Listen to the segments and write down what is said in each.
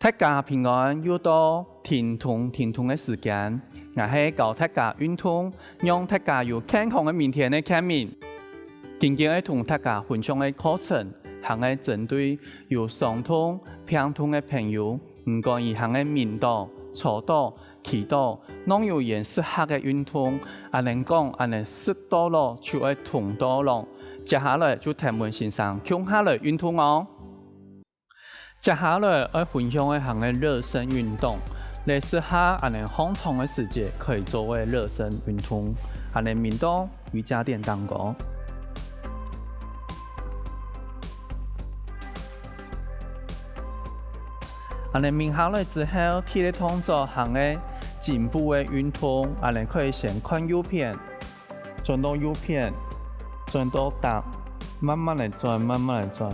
大家平安，又到停通的时间，我係教大家運動，讓大家有健康嘅明天嘅見面。今日同大家分享嘅課程，係針對有傷痛、病痛嘅朋友，唔管伊係面倒、坐倒、企倒，啷有人適合嘅運動，能講適到咯，就會痛到咯。接下來就聽聞先生講下來運動哦。接下來我分享嘅係熱身運動，你適合放鬆嘅時節可以作為熱身運動，面倒瑜伽墊當中。面下來之後，體力動作係進步嘅運動，可以先看右片，轉到右片，轉到大，慢慢嚟轉，慢慢嚟轉。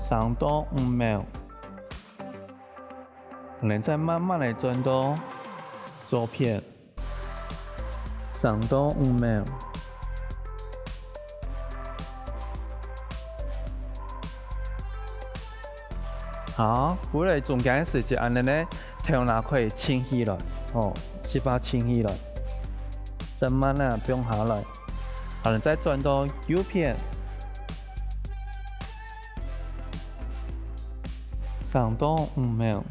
3到5秒，然後再慢慢地轉到左片，3到5秒。好，過來中間時間，頭腦可以清起來，細胞清起來，再慢慢地放下來，然後再轉到右片。3到5秒，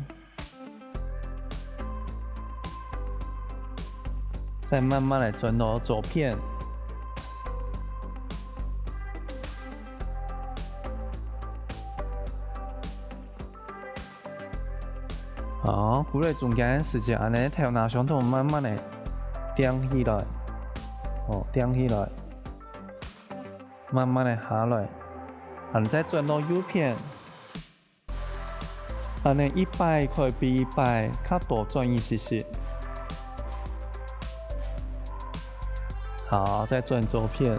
再慢慢地轉到左片。好，過來中間時間，頭腦上頭慢慢地頂起來，頂起來，慢慢地下來，然後再轉到右片。100可以比100較多轉一些些。好，再轉左片。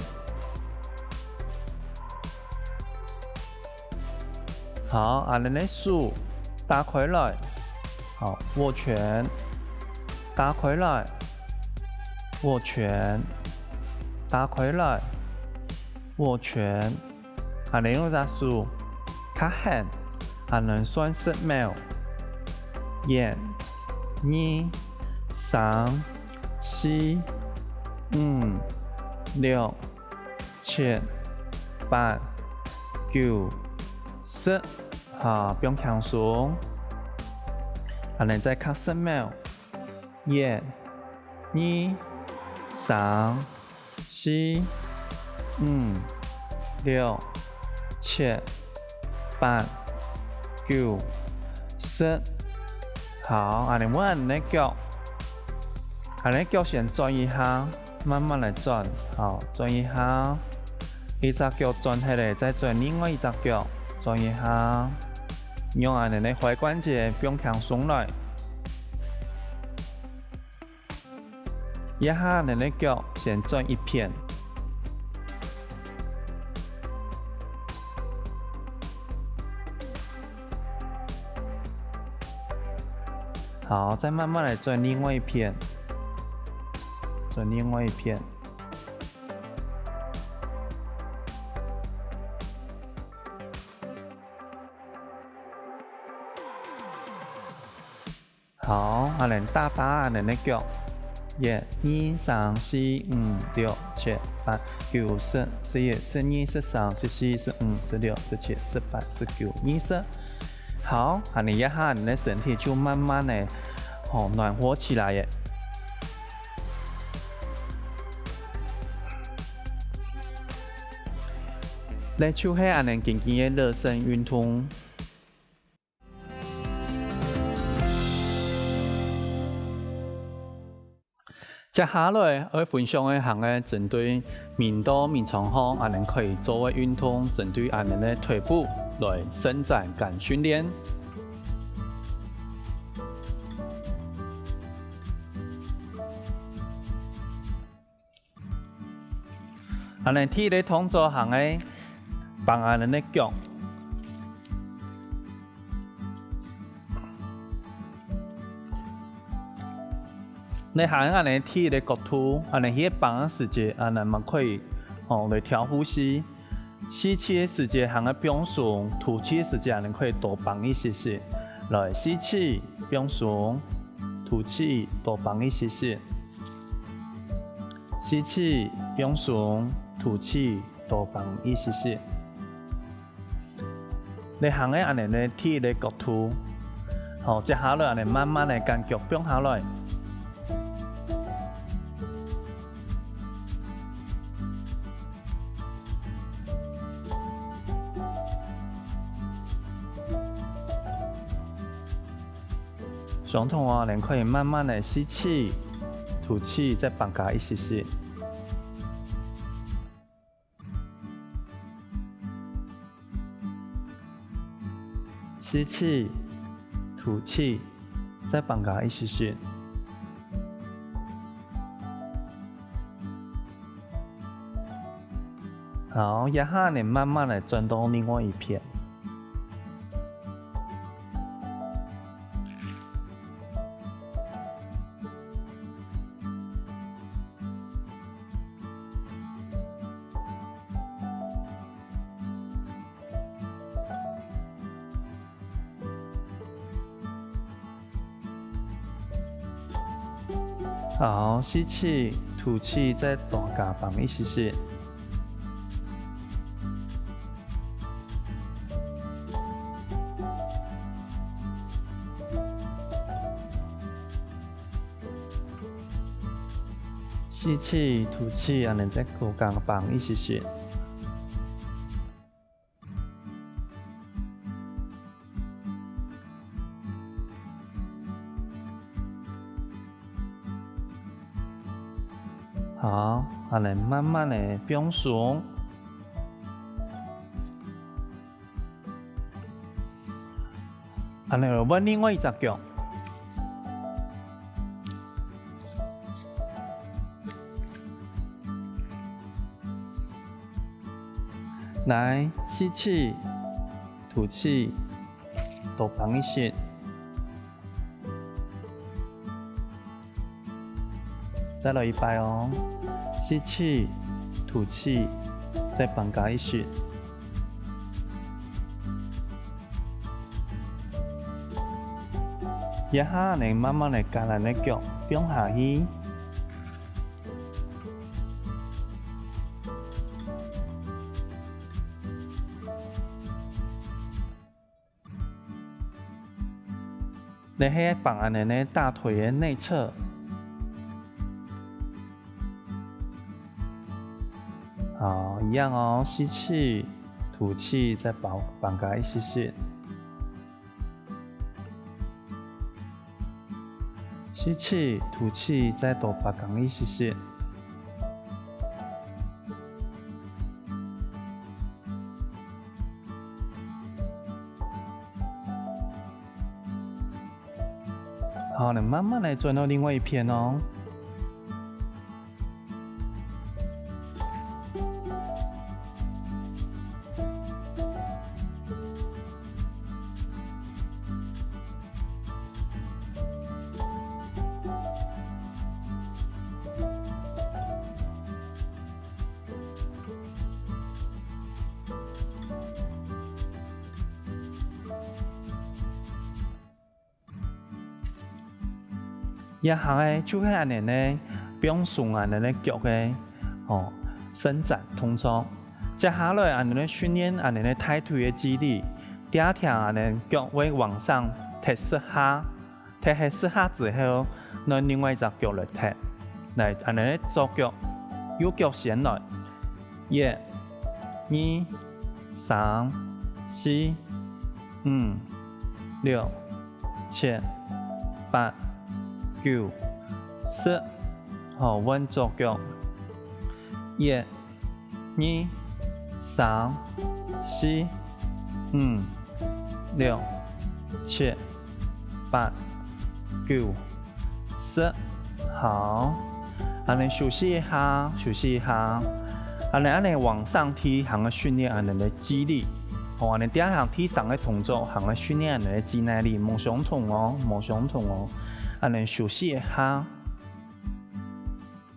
好，手打開來，好，握拳，打開來，握拳，打開來，握拳。用隻手卡狠。算10秒，1、2、3、4、5、6、7、8、9、10。好，不用輕鬆。再卡10秒，1、2、3、4、5、6、7、8、9、10。好，換你腳，腳先轉一下，慢慢來轉。好，轉一下，一隻腳轉起來，再轉另外一隻腳，轉一下。用你踝關節不用輕鬆來，一下你的腳先轉一片。好，再慢慢來轉另外一片，轉另外一片。好，打你的腳，1、2、3、4、5、6、7、8、9、10、11、12、13、14、15、16、17、18、19、20。好，一下你的身體就慢慢的暖和起來耶。你就是輕輕的熱身運動。接下來我分享的係針對面倒面床後，可以做嘅運動，針對的腿部來伸展跟訓練。體力動作係幫的腳。你行體力角度，幫時間，可以來調呼吸。吸气的时间含个平顺，吐气的时间你可以多放一些些。来，吸气平顺，吐气多放一些些。吸气平顺，吐气多放一些些。你行个安尼咧，踢咧脚土，好，接下来安尼慢慢的将脚放下来。相同啊，你可以慢慢的吸气、吐气，再放开一些些。吸气、吐气，再放开一些些。好，然后你慢慢的转到另外一边。好，吸气、吐气，再大家放一些些。吸气、吐气，安尼再大家放一些些。好，安尼慢慢的平顺。安尼就换另外一只脚。来，吸气，吐气，多放一些。再来一摆哦，吸气，吐气，再放开一些。然后你慢慢的将咱的脚放下去。你喺放安尼呢大腿的内侧。好，一样哦，吸气，吐气，再放开一些些。吸气，吐气，再多放开一些些。好，你慢慢来转到另外一边哦。也行诶，就係安尼呢，平順安尼呢腳嘅伸展動作。接下來安尼呢訓練安尼呢抬腿嘅肌力，第一條安尼腳會往上踢4下，踢係4下之後，攞另外一隻腳來踢，嚟安尼呢左腳右腳先來，1、2、3、4、5、6、7、8、9、10，好，穩左腳，1、2、3、4、5、6、7、8、9、10，好，安尼休息一下，休息一下，安尼往上提，行個訓練安尼嘅肌力。好，安尼第一項提上嘅動作，行個訓練安尼嘅肌耐力，冇相同哦，冇相同哦。安尼休息一下，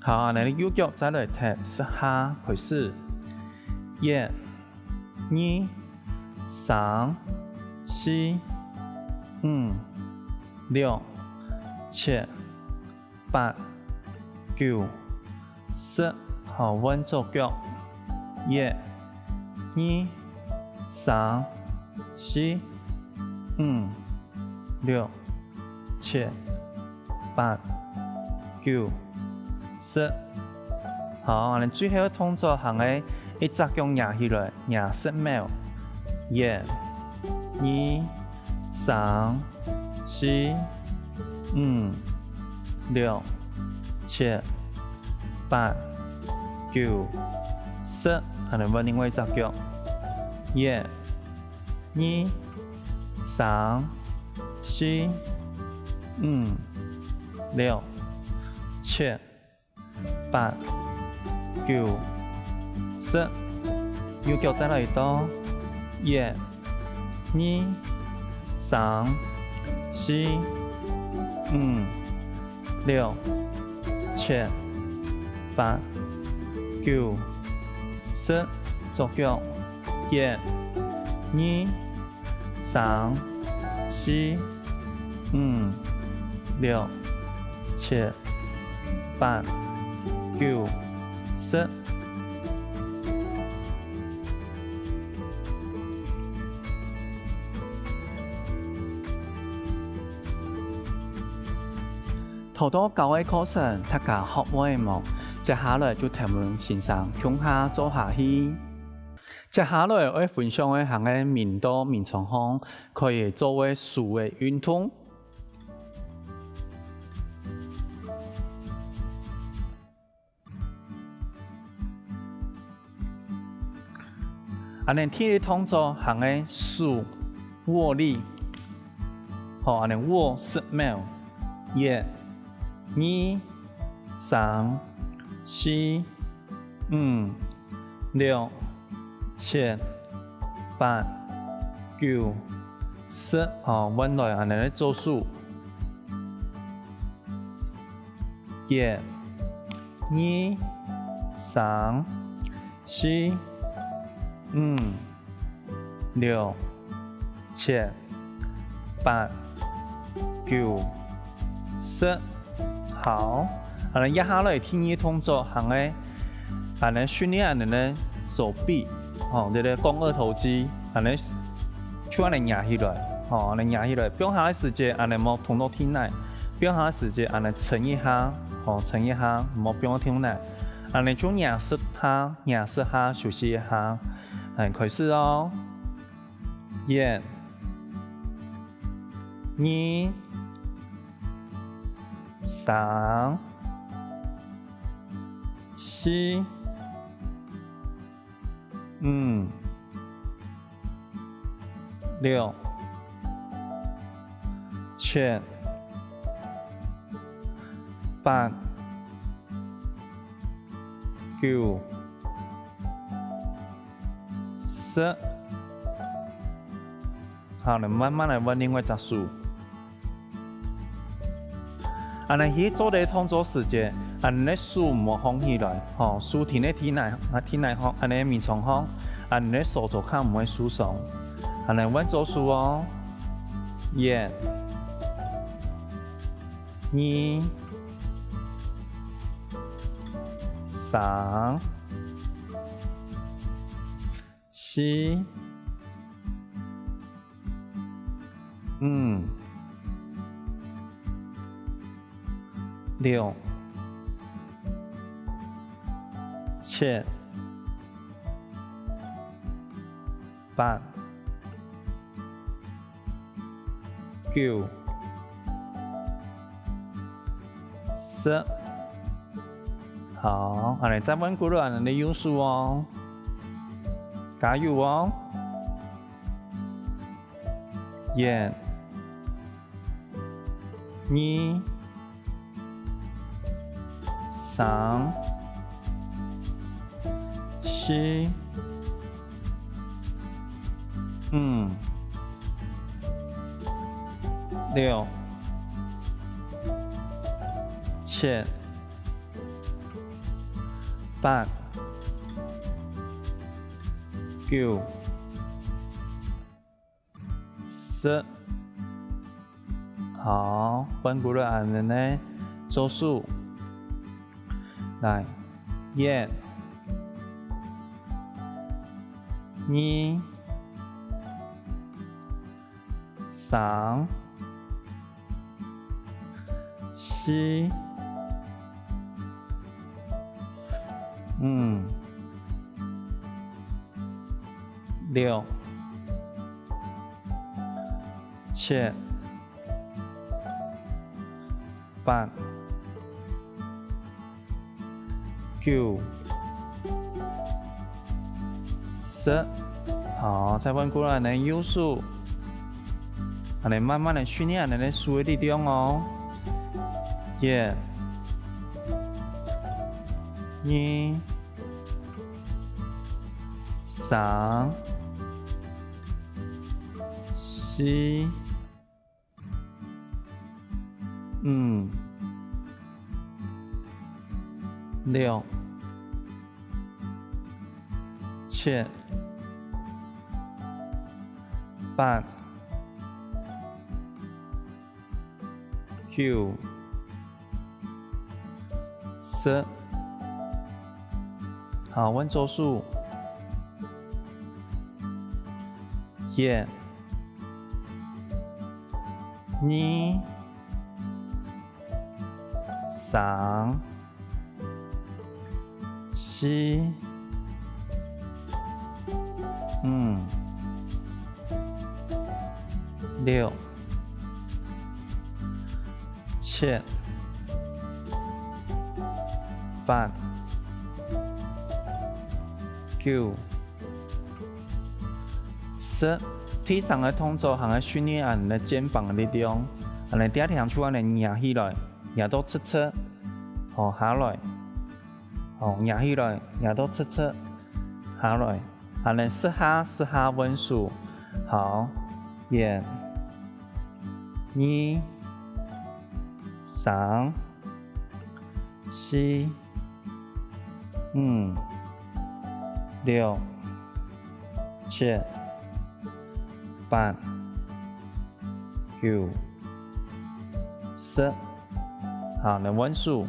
好，安尼右腳再來踢4下，開始，1、2、3、4、5、6、7、8、9、10。好，稳做脚。1、2、3、4、5、6、7、8、9、10。好，咱最后动作行个一只脚压起来，压10秒。1、2、3、4、5、6、7、8、9、10。咱换另外一只脚。1、2、3、4、5、6、7、8、9、10。右脚再来一道。1、2、3、4、5、6、7、8、9、10。左脚。1、2、3、4、5、6、7、8、9、10。头多教嘅课程，大家學會冇？接下來就聽我先生向下做下去。接下來我分享嘅係嘅面多面長項，可以作為數嘅運動。安尼第一動作係嘅數握力，好，安尼握10秒。1、2、3、4、5、6、7、8、9、10。好，穩來安尼嚟做數。1、2、3、4、5、6、7、8、9、10。好，安尼一下來第二動作行嘅，安尼訓練安尼咧手臂，吼，你咧肱二頭肌，安尼手安尼壓起來，吼，安尼壓起來，不用下嘅時間安尼冇通到體內，不用下嘅時間安尼撐一下，吼，撐一下，冇不用體內，安尼就壓實下，休息一下，開始哦。1、2、3、4、5、6、7、8、9、10。好，你慢慢來揾另外一隻數。安尼去做啲動作時間，安尼手唔好放起來，吼，手停喺體內方，安尼面床方，安尼手做下唔會輸鬆，安尼穩做數哦。1、2、3、4、5、6、7、8、9、10。好，安尼再穩固了，安尼用數哦，加油哦。1、2、3、4、5、6、7、8、9、是。好，翻过来安尼呢，做数。来，一、二、三、四、五、六、七、八、九、十。好，再翻过来呢，右数，安尼慢慢的训练安尼的数的力量哦。一、二、三、四、五、六、七、八、九、十。好，阮做数，一、二、三、四、五、六、七、八、九、十。体上的动作，含个训练俺的肩膀的力量，俺的第二项出俺的压起来，压到侧侧，好下来，好压起来，压到侧侧，下来，俺的四下稳数，好，一、二、三、四、五、六、七、八、九、十。好，来稳数，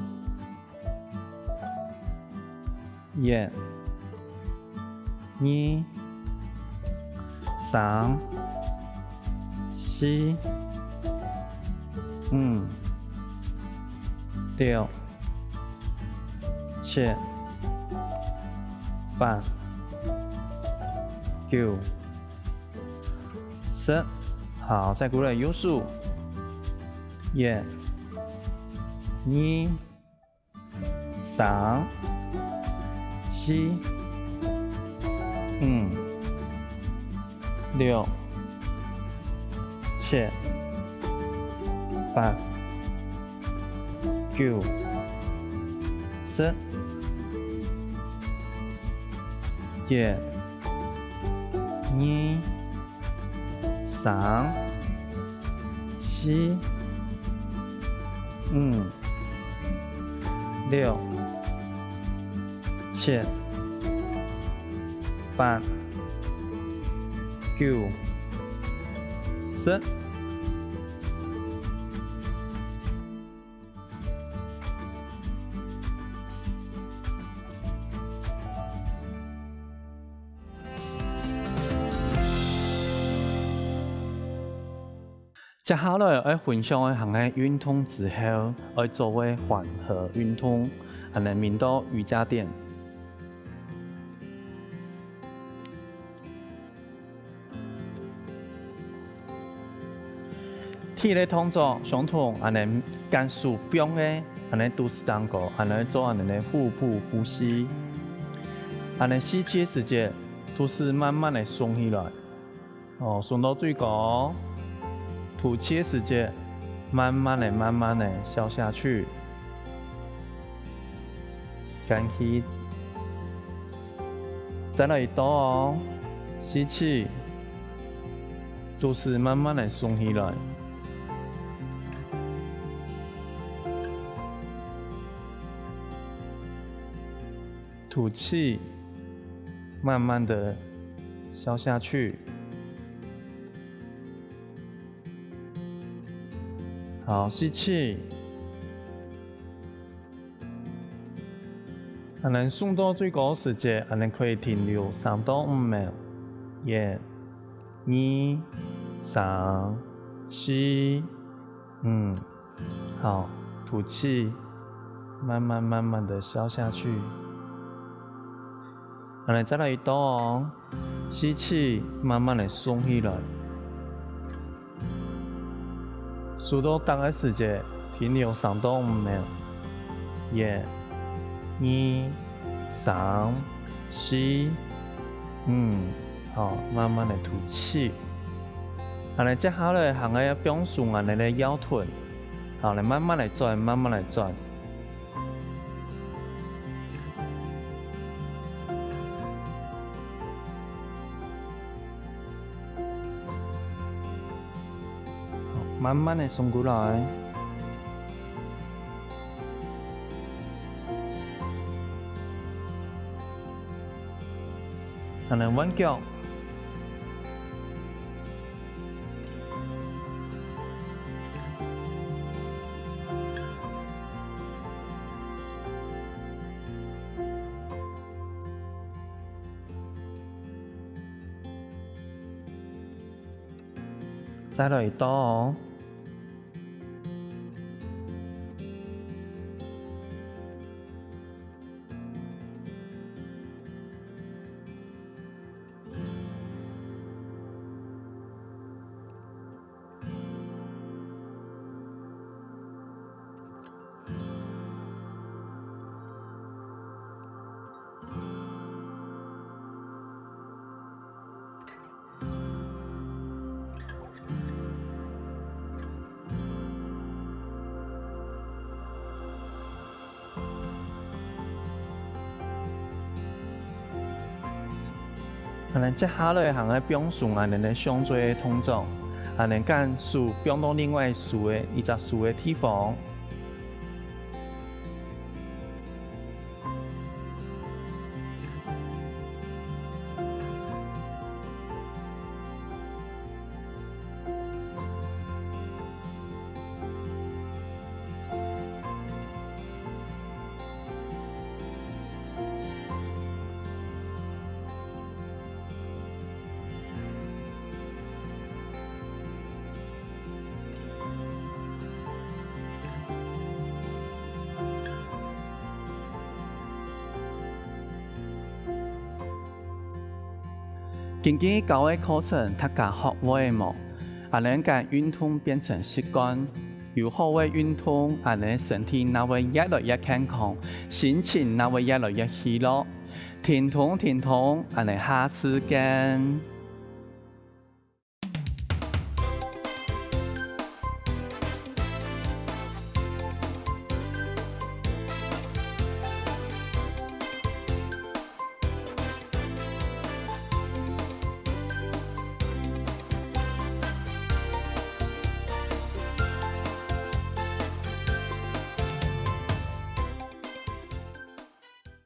一、二、三、四、五、六、七、八、九、十。好，再过来右数，一、二、三、四、五、六、七、八、九、十。一、二、三、四、五、六、七、八、九、十。接下来要分享的项个运动之后，要作为缓和运动，还能面到瑜伽垫。体力动作相同，还能减速病的，还能都是当个，还能做俺的腹部呼吸，还能吸气时间都是慢慢的松起来，哦，松到最高。吐气的时间，慢慢的消下去，干气，再来一道哦，吸气，都是慢慢的松起来，吐气，慢慢的消下去。好，吸气。安尼送到最高时间，安尼可以停留3到5秒。1、2、3、4、5。好，吐气，慢慢的消下去。安尼再来一道哦，吸气，慢慢的松起来。速度大概时间停留3到5秒。1、2、3、4、5。好，慢慢的吐气。安尼接下来行个表顺安尼的腰臀，好，来慢慢来转，慢慢来转。慢慢的松过来。安尼弯脚。再来一道哦。安尼接下来行个表顺安尼的上椎的动作，安尼将手表到另外一只手的地方。经过高的课程，大家学会冇？安尼将运动变成习惯，有好的运动，安尼身体那会越来越健康，心情那会越来越喜乐。停通，安尼下次见。